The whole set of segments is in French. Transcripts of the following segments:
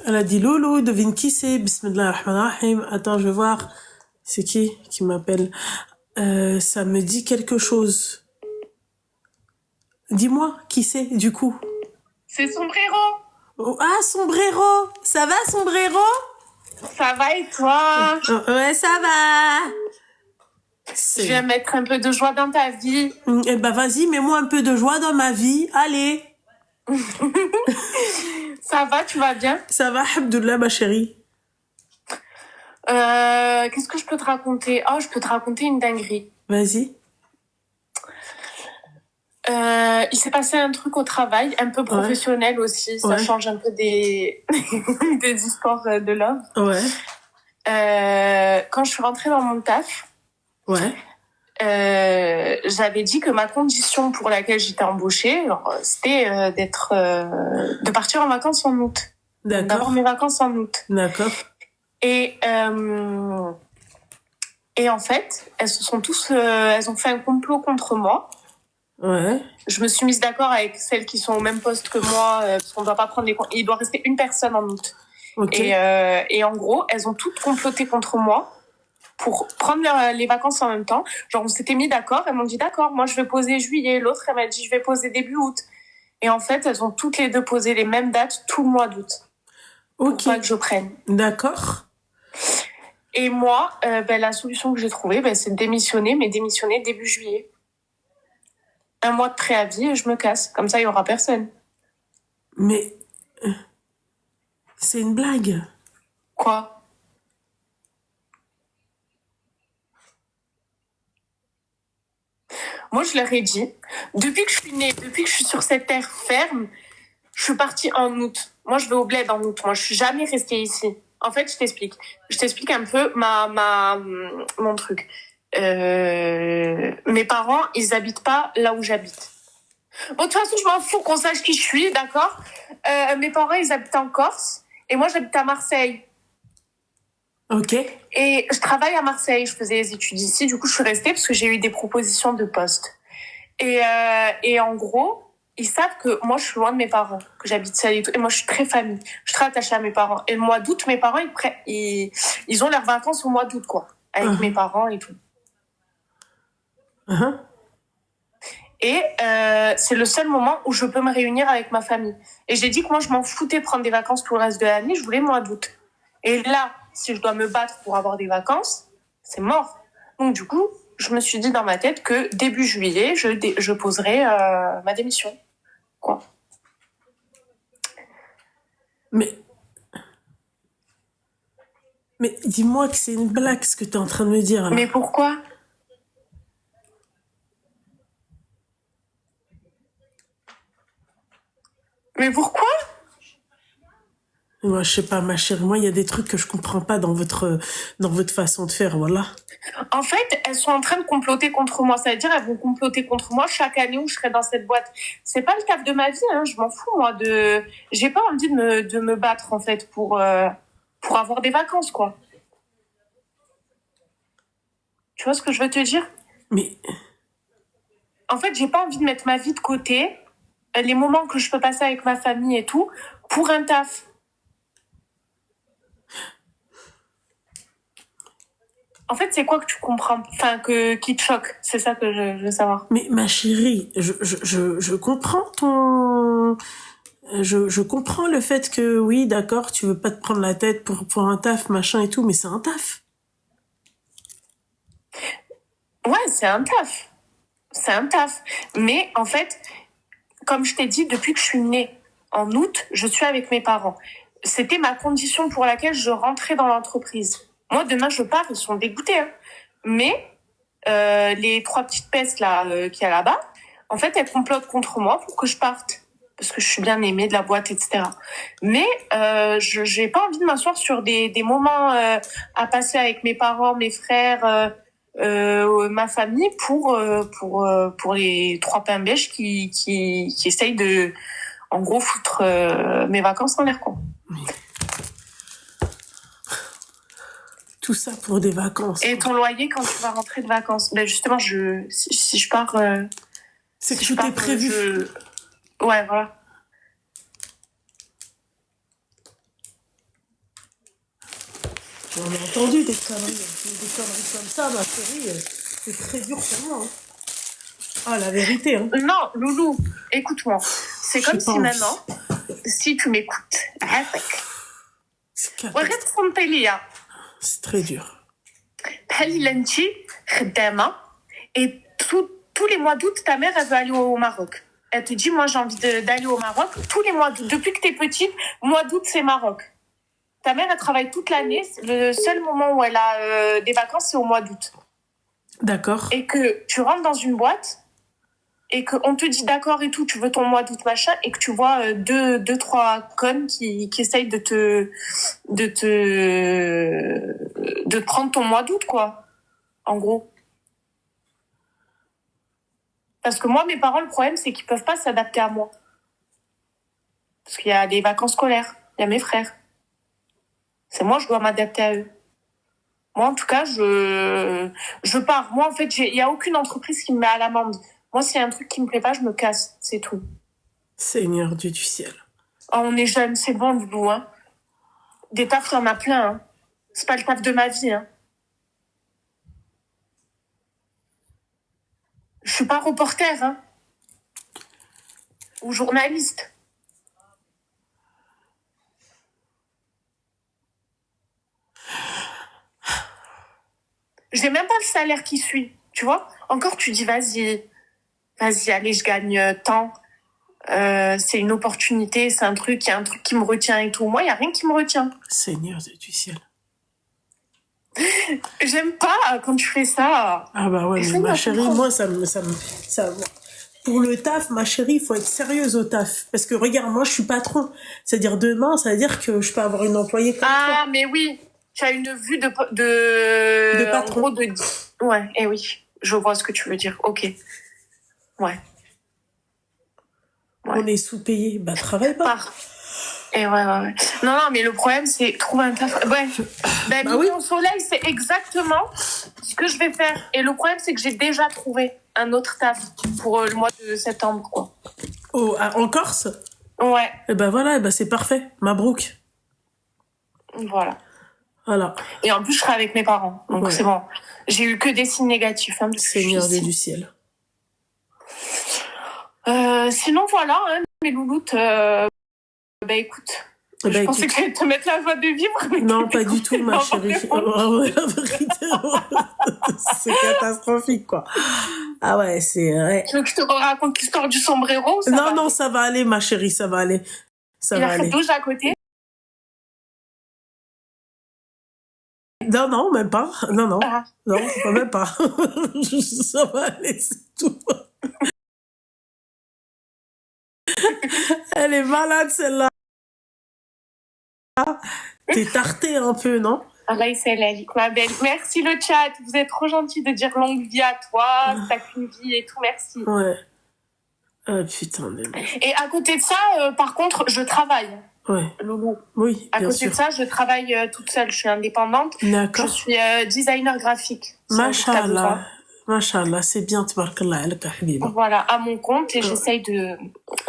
Elle a dit Loulou, devine qui c'est. Bismillah ar-Rahman ar-Rahim. Attends, je vais voir. C'est qui m'appelle? Ça me dit quelque chose. Dis-moi qui c'est du coup. C'est Sombrero. Oh, ah, Sombrero. Ça va, Sombrero? Ça va et toi? Ouais, ça va. Je vais mettre un peu de joie dans ta vie. Eh ben vas-y, mets-moi un peu de joie dans ma vie. Allez. Ça va, tu vas bien? Ça va, Alhamdoulilah, ma chérie. Qu'est-ce que je peux te raconter? Oh, je peux te raconter une dinguerie. Vas-y. Il s'est passé un truc au travail, un peu professionnel aussi. Ça change un peu des histoires de l'homme. Ouais. Quand je suis rentrée dans mon taf, j'avais dit que ma condition pour laquelle j'étais embauchée, c'était de partir en vacances en août. D'accord. D'avoir mes vacances en août. D'accord. Et en fait, elles ont fait un complot contre moi. Ouais. Je me suis mise d'accord avec celles qui sont au même poste que moi, parce qu'on doit pas prendre il doit rester une personne en août. Okay. Et en gros, elles ont toutes comploté contre moi pour prendre les vacances en même temps. Genre, on s'était mis d'accord, elles m'ont dit d'accord, moi je vais poser juillet, l'autre elle m'a dit je vais poser début août. Et en fait, elles ont toutes les deux posé les mêmes dates tout le mois d'août. Ok. Pour pas que je prenne. D'accord. Et moi, la solution que j'ai trouvée, c'est de démissionner, mais démissionner début juillet. 1 mois de préavis et je me casse. Comme ça, il y aura personne. Mais c'est une blague. Quoi? Moi, je leur ai dit, depuis que je suis née, depuis que je suis sur cette terre ferme, je suis partie en août. Moi, je vais au bled en août. Moi, je suis jamais restée ici. En fait, je t'explique. Je t'explique un peu mon truc. Mes parents, ils habitent pas là où j'habite. Bon, de toute façon, je m'en fous qu'on sache qui je suis, d'accord? Mes parents, ils habitent en Corse et moi, j'habite à Marseille. Ok. Et je travaille à Marseille, je faisais les études ici, du coup, je suis restée parce que j'ai eu des propositions de poste. Et en gros, ils savent que moi, je suis loin de mes parents, que j'habite seule et tout. Et moi, je suis très famille. Je suis très attachée à mes parents. Et le mois d'août, mes parents, ils ont leurs vacances au mois d'août, quoi. Avec mes parents et tout. Et c'est le seul moment où je peux me réunir avec ma famille. Et j'ai dit que moi, je m'en foutais de prendre des vacances tout le reste de l'année. Je voulais le mois d'août. Et là, si je dois me battre pour avoir des vacances, c'est mort. Donc, du coup, je me suis dit dans ma tête que début juillet, je poserai ma démission. Quoi. Mais dis-moi que c'est une blague ce que tu es en train de me dire. Là. Mais pourquoi? Mais pourquoi? Moi, je sais pas, ma chérie. Moi, il y a des trucs que je comprends pas dans votre façon de faire, voilà. En fait, elles sont en train de comploter contre moi. Ça veut dire elles vont comploter contre moi chaque année où je serai dans cette boîte. C'est pas le taf de ma vie, hein. Je m'en fous, moi. J'ai pas envie de me battre, en fait, pour avoir des vacances, quoi. Tu vois ce que je veux te dire? Mais... En fait, j'ai pas envie de mettre ma vie de côté, les moments que je peux passer avec ma famille et tout, pour un taf. En fait, c'est quoi que tu comprends, enfin, qui te choque? C'est ça que je veux savoir. Mais ma chérie, je comprends ton... Je comprends le fait que, oui, d'accord, tu veux pas te prendre la tête pour un taf, machin et tout, mais c'est un taf. Ouais, c'est un taf. C'est un taf. Mais en fait, comme je t'ai dit, depuis que je suis née, en août, je suis avec mes parents. C'était ma condition pour laquelle je rentrais dans l'entreprise. Moi, demain, je pars, ils sont dégoûtés. Hein. Mais les 3 petites pestes là qu'il y a là-bas, en fait, elles complotent contre moi pour que je parte. Parce que je suis bien aimée de la boîte, etc. Mais j'ai pas envie de m'asseoir sur des moments à passer avec mes parents, mes frères, ma famille pour les 3 pains bêches qui essayent de, en gros, foutre mes vacances en l'air, quoi. Tout ça pour des vacances. Et ton loyer quand tu vas rentrer de vacances? Ben justement, si je pars... c'est que tout est prévu. Ouais, voilà. On a entendu des conneries comme ça, ma chérie. C'est très dur pour moi. Hein. Ah, la vérité. Hein. Non, Loulou, écoute-moi. C'est comme si envie. maintenant, si tu m'écoutes, C'est très dur. Et tous les mois d'août, ta mère, elle veut aller au Maroc. Elle te dit, moi, j'ai envie d'aller au Maroc. Tous les mois d'août. Depuis que t'es petite, mois d'août, c'est Maroc. Ta mère, elle travaille toute l'année. Le seul moment où elle a des vacances, c'est au mois d'août. D'accord. Et que tu rentres dans une boîte et qu'on te dit d'accord et tout, tu veux ton mois d'août, machin, et que tu vois deux, trois connes qui essayent de prendre ton mois d'août, quoi. En gros. Parce que moi, mes parents, le problème, c'est qu'ils peuvent pas s'adapter à moi. Parce qu'il y a des vacances scolaires. Il y a mes frères. C'est moi, je dois m'adapter à eux. Moi, en tout cas, je pars. Moi, en fait, il y a aucune entreprise qui me met à l'amende. Moi, s'il y a un truc qui me plaît pas, je me casse. C'est tout. Seigneur Dieu du ciel. Oh, on est jeunes, c'est bon, Loulou, hein. Des tafs, il y en a plein, hein. C'est pas le taf de ma vie, hein. Je suis pas reporter, hein. Ou journaliste. J'ai même pas le salaire qui suit, tu vois. Encore, tu dis, vas-y, allez, je gagne tant. C'est une opportunité, c'est un truc, il y a un truc qui me retient et tout. Moi, il y a rien qui me retient. Seigneur du ciel. J'aime pas quand tu fais ça. Ah bah ouais, mais ma chérie, moi, ça pour le taf, ma chérie, il faut être sérieuse au taf. Parce que regarde, moi, je suis patron. C'est-à-dire demain, ça veut dire que je peux avoir une employée comme toi. Ah, mais oui. Tu as une vue de patron. En gros, ouais, eh oui. Je vois ce que tu veux dire. Ok. Ouais. On est sous-payé. Bah, travaille pas. Et ouais. Non, mais le problème, c'est trouver un taf. Ouais. Ben, bah oui. Mon soleil, c'est exactement ce que je vais faire. Et le problème, c'est que j'ai déjà trouvé un autre taf pour le mois de septembre, quoi. Oh, en Corse? Ouais. Et ben voilà, ben c'est parfait. Mabrouk. Voilà. Et en plus, je serai avec mes parents. Donc, c'est bon. J'ai eu que des signes négatifs. Hein, Seigneur Dieu du ciel. Sinon, voilà, hein, mes louloutes. Bah écoute, je pensais que j'allais te mettre la joie de vivre. Non, pas du tout, ma chérie. La vérité, c'est catastrophique, quoi. Ah ouais, c'est... Ouais. Tu veux que je te raconte l'histoire du sombrero? Non, ça va aller, ma chérie, ça va aller. Il a fait 12 à côté. Non, même pas. Non, même pas. Ça va aller, c'est tout. Elle est malade, celle-là. T'es tartée un peu, non? Allah c'est ma belle. Merci le chat. Vous êtes trop gentil de dire longue vie à toi. T'as qu'une vie et tout. Merci. Ouais. Putain de merde. Et à côté de ça, par contre, je travaille. Ouais. Loulou. Oui, à côté de ça, je travaille toute seule. Je suis indépendante. D'accord. Je suis designer graphique. Machallah. Machallah, c'est bien, tabarakallah alaka habiba. Voilà, à mon compte, et j'essaye de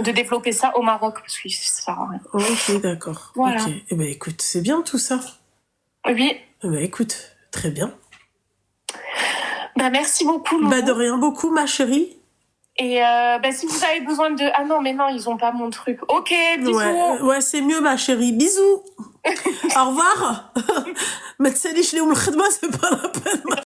développer ça au Maroc, parce que ça sert à rien. Ok, d'accord. Voilà. Ok. Eh ben, écoute, c'est bien tout ça. Oui. Eh ben, écoute, très bien. Bah, merci beaucoup, Loulou. Bah, de rien beaucoup, ma chérie. Et si vous avez besoin de... Ah non, mais non, ils ont pas mon truc. Ok, bisous. Ouais, c'est mieux, ma chérie. Bisous. Au revoir. Mais tu sais, c'est pas la peine, ma